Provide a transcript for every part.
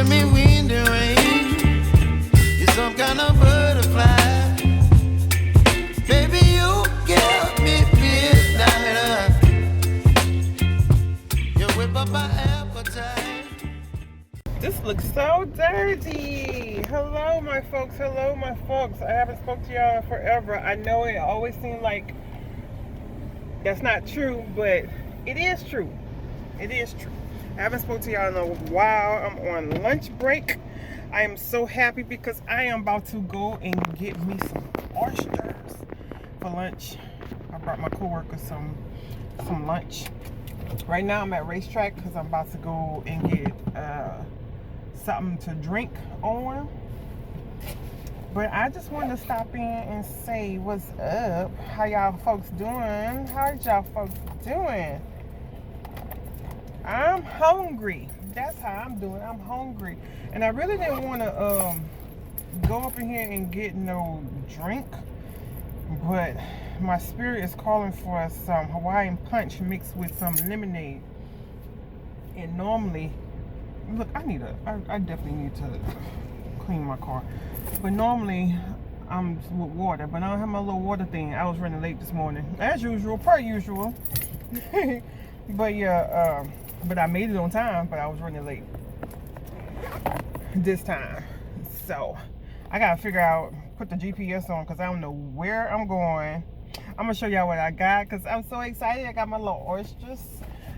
giving me wind and rain. You're some kind of butterfly. Baby, you give me midnight. You whip up my appetite. This looks so dirty. Hello, my folks. Hello, my folks. I haven't spoke to y'all in forever. I know it always seems like that's not true, but it is true. It is true. I haven't spoke to y'all in a while. I'm on lunch break. I am so happy because I am about to go and get me some oysters for lunch. I brought my coworkers some lunch. Right now I'm at racetrack because I'm about to go and get something to drink on. But I just wanted to stop in and say what's up. How y'all folks doing? How's y'all folks doing? I'm hungry. That's how I'm doing. I'm hungry. And I really didn't want to go up in here and get no drink. But my spirit is calling for some Hawaiian punch mixed with some lemonade. And normally, look, I definitely need to clean my car. But normally, I'm with water. But I don't have my little water thing. I was running late this morning. As usual, per usual. But yeah, but I made it on time, but I was running late this time. So I gotta figure out, put the GPS on because I don't know where I'm going. I'm gonna show y'all what I got because I'm so excited. I got my little oysters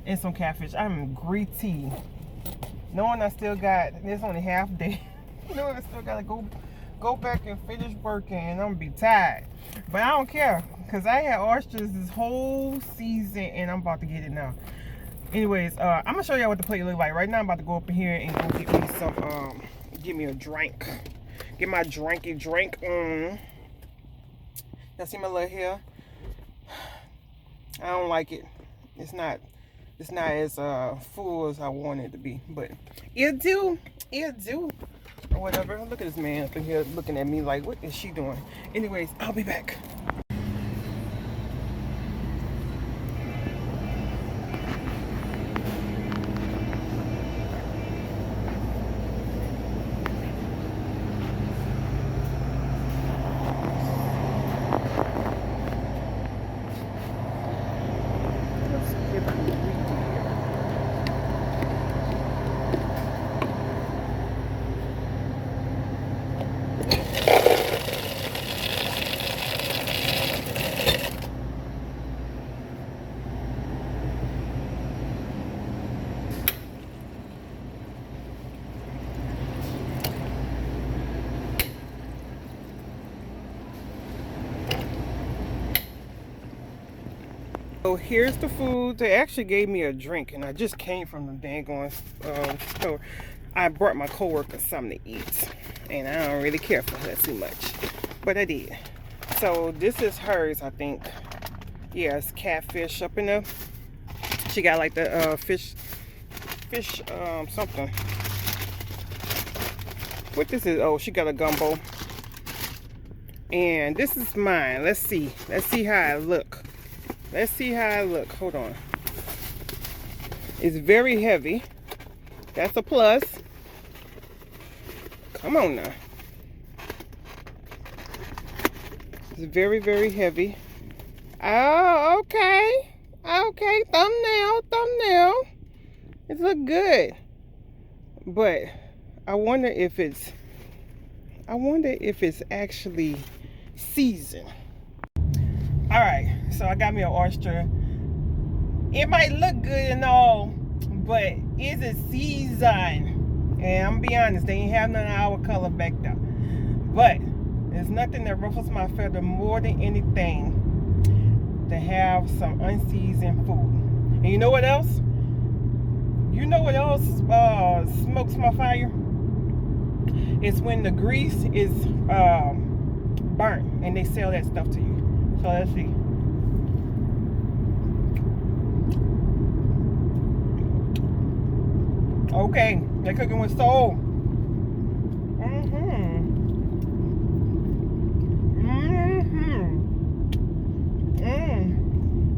and some catfish. I'm greedy. Knowing I still got, it's only half day. Knowing I still gotta go back and finish working and I'm gonna be tired. But I don't care because I had oysters this whole season and I'm about to get it now. Anyways, I'm gonna show y'all what the plate look like. Right now I'm about to go up in here and go get me some get me a drink. Get my drinky drink on. Y'all see my little hair? I don't like it. It's not as full as I want it to be, but it'll do. Or whatever. Look at this man up in here looking at me like, what is she doing? Anyways, I'll be back. So here's the food. They actually gave me a drink, and I just came from the dang store. I brought my coworker something to eat, and I don't really care for her too much, but I did. So this is hers, I think. Yeah, it's catfish up in there. She got like the fish something. What this is? Oh, she got a gumbo. And this is mine. Let's see how I look. Hold on. It's very heavy. That's a plus. Come on now. It's very, very heavy. Oh, okay. Okay, thumbnail. It looks good. But I wonder if it's actually seasoned. Alright, so I got me an oyster. It might look good and all, but is it seasoned? And I'm gonna be honest, they ain't have none of our color back there. But there's nothing that ruffles my feather more than anything to have some unseasoned food. And you know what else? Smokes my fire? It's when the grease is burnt and they sell that stuff to you. So let's see. Okay, they're cooking with soul.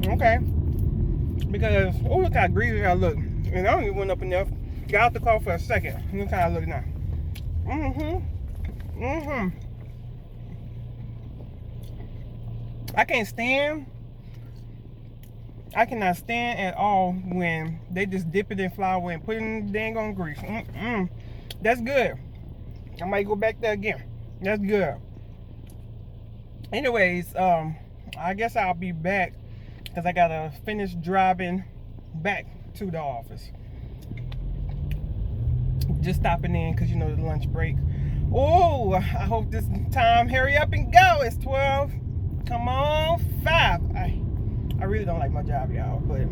Okay. Because, oh, look how greasy I look. And I don't even went up enough. Got out the car for a second. Look how I look now. I cannot stand at all when they just dip it in flour and put it in the dang on grease. That's good. I might go back there again. That's good. Anyways, I guess I'll be back because I gotta finish driving back to the office. Just stopping in because you know the lunch break. Oh, I hope this time hurry up and go. It's 12. Come on, 5. I really don't like my job, y'all, but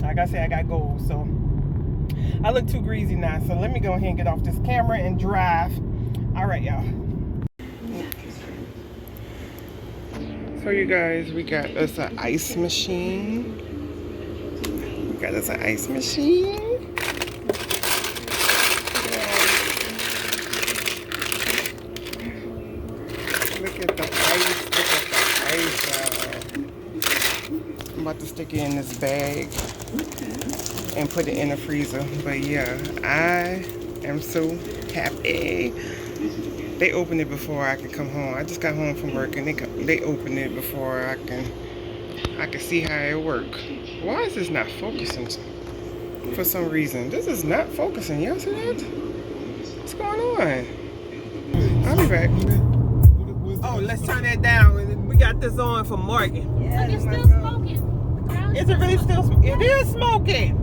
like I said, I got goals, so I look too greasy now. So let me go ahead and get off this camera and drive. All right, y'all. So you guys, we got us an ice machine. Look at the ice. I'm about to stick it in this bag and put it in the freezer. But yeah, I am so happy. They opened it before I could come home. I just got home from work and they opened it before I can see how it works. Why is this not focusing? For some reason, this is not focusing. Y'all see that? What's going on? I'll be back. Oh, let's turn that down. We got this on for Morgan. Yeah, it's still smoking. Is it really still smoking? It is smoking.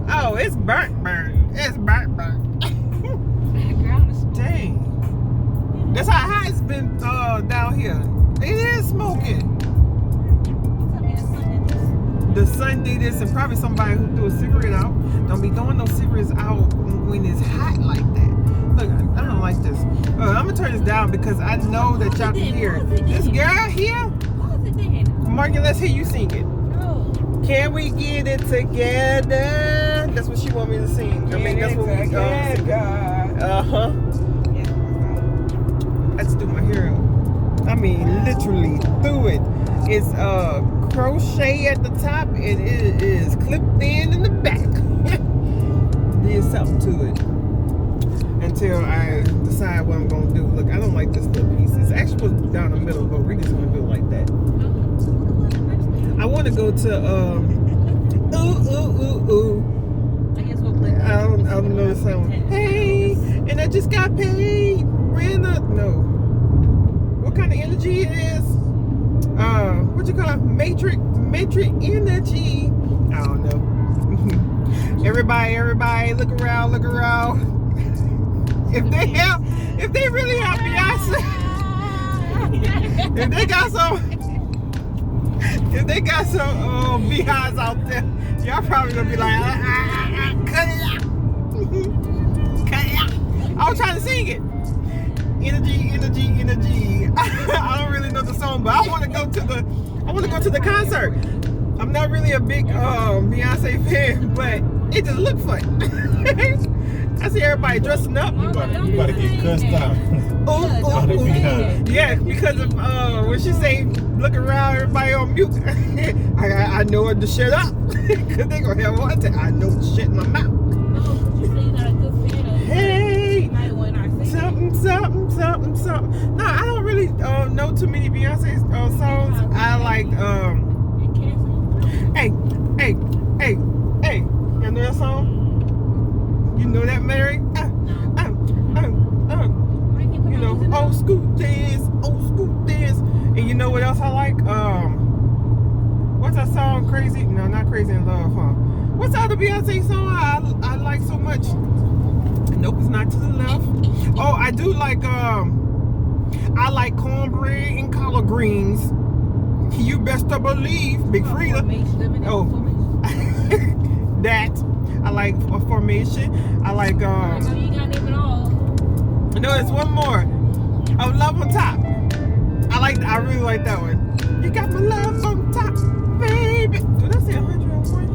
Oh, it's burnt. It's burnt. Dang. That's how hot it's been down here. It is smoking. The sun did this, and probably somebody who threw a cigarette out. Don't be throwing those cigarettes out when it's hot like that. Look, I don't like this. I'm gonna turn this down because I know that y'all can hear it. This girl here, Morgan, let's hear you sing it. No. Can we get it together? That's what she want me to sing. I mean, that's what we sing. I just threw my hair out. I mean, literally threw it. It's crochet at the top and it is clipped in the back. There's something to it until I decide what I'm gonna do. Look, I don't like this little piece. It's actually supposed to be down the middle, but we're just gonna do it like that. I want to go to ooh. I guess we'll play. I don't know the song. Hey, and I just got paid. No. What kind of energy it is? What you call it? Matrix energy. I don't know. Everybody, look around. If they really have Beyonce, if they got some beehives out there, y'all probably gonna be like, cut it out. I was trying to sing it. Energy. I don't really know the song, but I want to go to the concert. I'm not really a big Beyonce fan, but it just looked fun. I see everybody dressing up. You gotta get cussed out. Ooh. Yeah, because of when she say look around, everybody on mute. I know her to shut up because they gonna have one time. I know the shit in my mouth. No, but you say you're not a good fan of Hey, when I say something. No, I don't really know too many Beyonce songs. I like Hey. You know that song? You know that, Mary? You know, old school dance. And you know what else I like? What's that song? Crazy? No, not Crazy in Love, huh? What's the other Beyonce song I like so much? Nope, it's not to the left. Oh, I do like I like cornbread and collard greens. You best to believe, Big Frida. Oh, that. I like a formation. I like you got to name it all. No, it's one more. Oh, Love on Top. I really like that one. You got my love on top, baby. Did I say 101?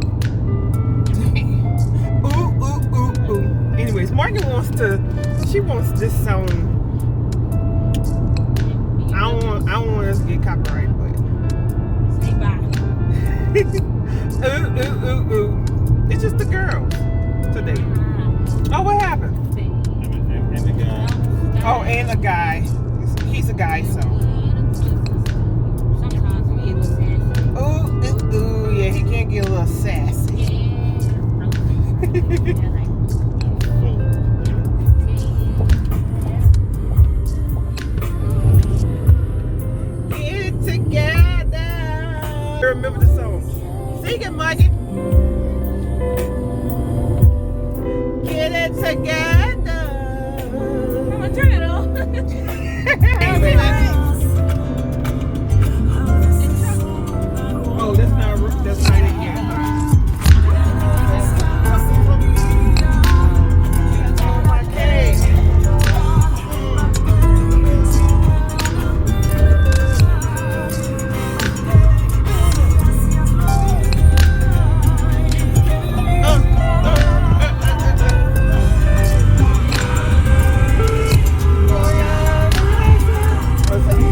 Ooh. Anyways, Morgan wants this song. I don't want us to get copyright, but Say bye. ooh. It's just the girls. today? Oh, what happened? And the guy. Oh, and a guy. He's a guy, so. Sometimes we get a little sassy. Ooh, yeah, he can get a little sassy. Get together. Remember the song. Sing it, Mikey. Get it together. I'm gonna turn it on. Oh, that's not it yet. Okay.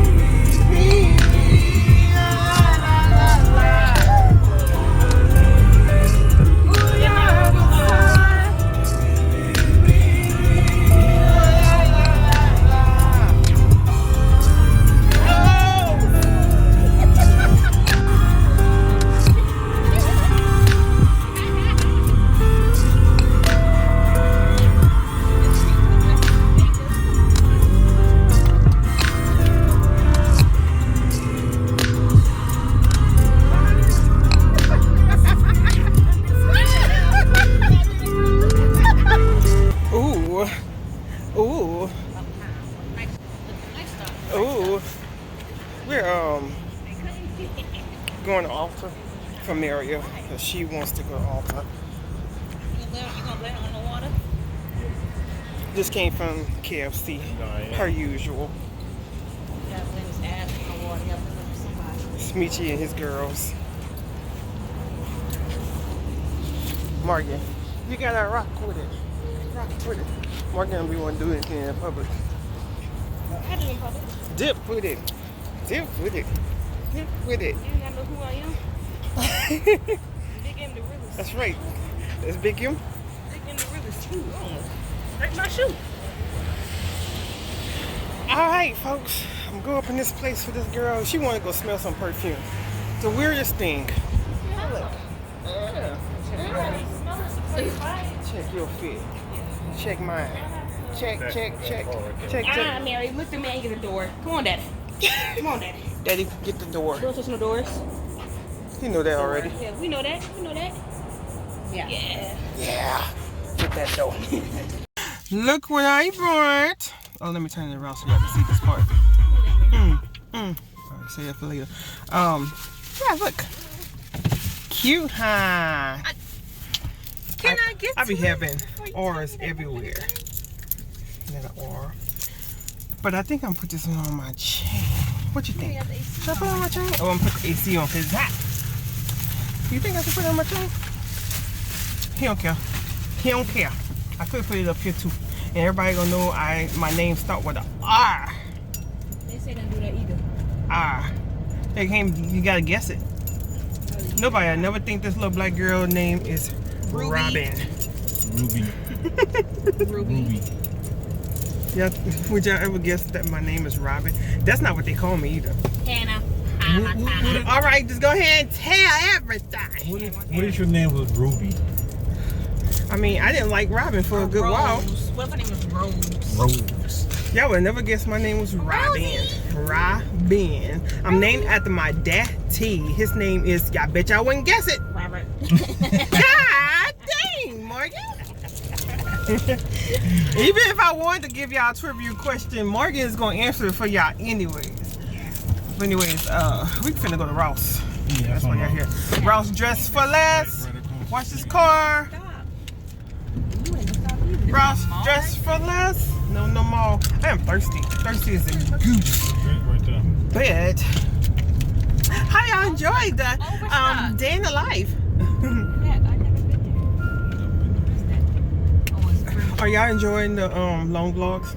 Ooh. Ooh. We're going to altar for Maria because she wants to go to altar. You gonna let on the water? Just came from KFC, per usual. Yeah, let his ass in the water. Yeah, let somebody. Smeechy and his girls. Morgan, you gotta rock with it. Rock with it. Morgan don't be want to do anything in public. I do in public. Dip with it. Dip with it. Dip with it. You ain't gotta know who I am. Big M the realest. That's right. That's Big M. Big M the realest. Ooh, almost. Break my shoe. All right, folks. I'm going up in this place for this girl. She want to go smell some perfume. The weirdest thing. Look. Yeah. Check your fit. Check mine. Check. Ah, Mary, look at me and get the door. Come on, Daddy. Come on, Daddy. Daddy, get the door. Don't touch no doors. You know that already. Yeah, we know that. We know that. Yeah. Yeah. Get that door. Look what I brought. Oh, let me turn it around so y'all can see this part. Alright, say that for later. Yeah, look. Cute, huh? Can I get I be having auras everywhere. Not an aura. But I think I'm gonna put this one on my chain. What you think? Should I put it on my chain? Oh, I'm gonna put the AC on because it's hot. You think I should put it on my chain? He don't care. He don't care. I could put it up here too. And everybody gonna know my name start with an R. They say don't do that either. R. They can't, you gotta guess it. Nobody, I never think this little black girl name is Ruby. Robin. Ruby. Yeah, would y'all ever guess that my name is Robin? That's not what they call me either. Hannah. All right, just go ahead and tell everything. What if your name was Ruby? I mean, I didn't like Robin for a good while. What if her name was Rose? Rose. Y'all would never guess my name was Robin. Robin. I'm named after my daddy. His name is, I bet y'all wouldn't guess it. Robert. God dang, Morgan. Even if I wanted to give y'all a trivia question, Morgan is going to answer it for y'all anyways. But anyways, we finna go to Ross. Yeah, That's why y'all here. Ross dressed for less. Watch this car. Ross dressed for less. No more. I am thirsty. Thirsty as a goose. But how y'all enjoyed the day in the life? Are y'all enjoying the long vlogs?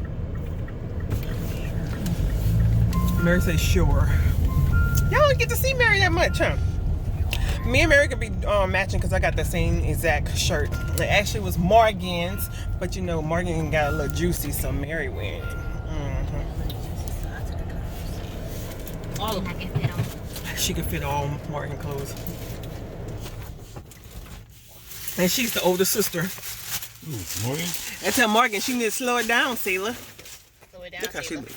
Mary says sure. Y'all don't get to see Mary that much, huh? Me and Mary could be matching because I got the same exact shirt. It actually was Morgan's, but you know Morgan got a little juicy, so Mary wearing it. All of them can fit on. She could fit all Morgan clothes. And she's the older sister. Ooh, Morgan? I tell Morgan she needs to slow it down, Sailor. Slow it down. Look how she look.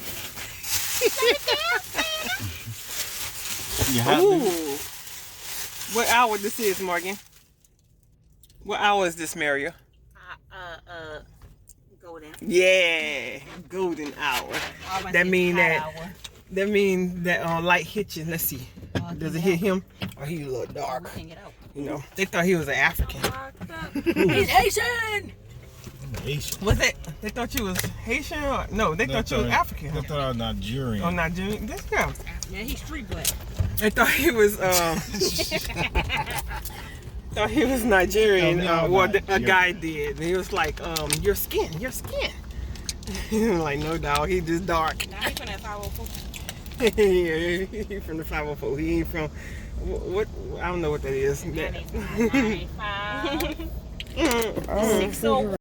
You have Ooh. What hour this is, Morgan? What hour is this, Maria? Golden. Yeah, golden hour. That mean that light hit you. Let's see. Does it hit him? Or he a little dark? You know, they thought he was an African. He's Haitian. Asian. Was that? They thought you was Haitian or no? They thought you was African. They thought I was Nigerian. Oh, Nigerian. This guy. Yeah, he's street black. They thought he was thought he was Nigerian. A guy did. And he was like, your skin. Like, no dog, he just dark. Now he's from that 504. Yeah, he from the 504. He ain't from what? I don't know what that is. 95. 601.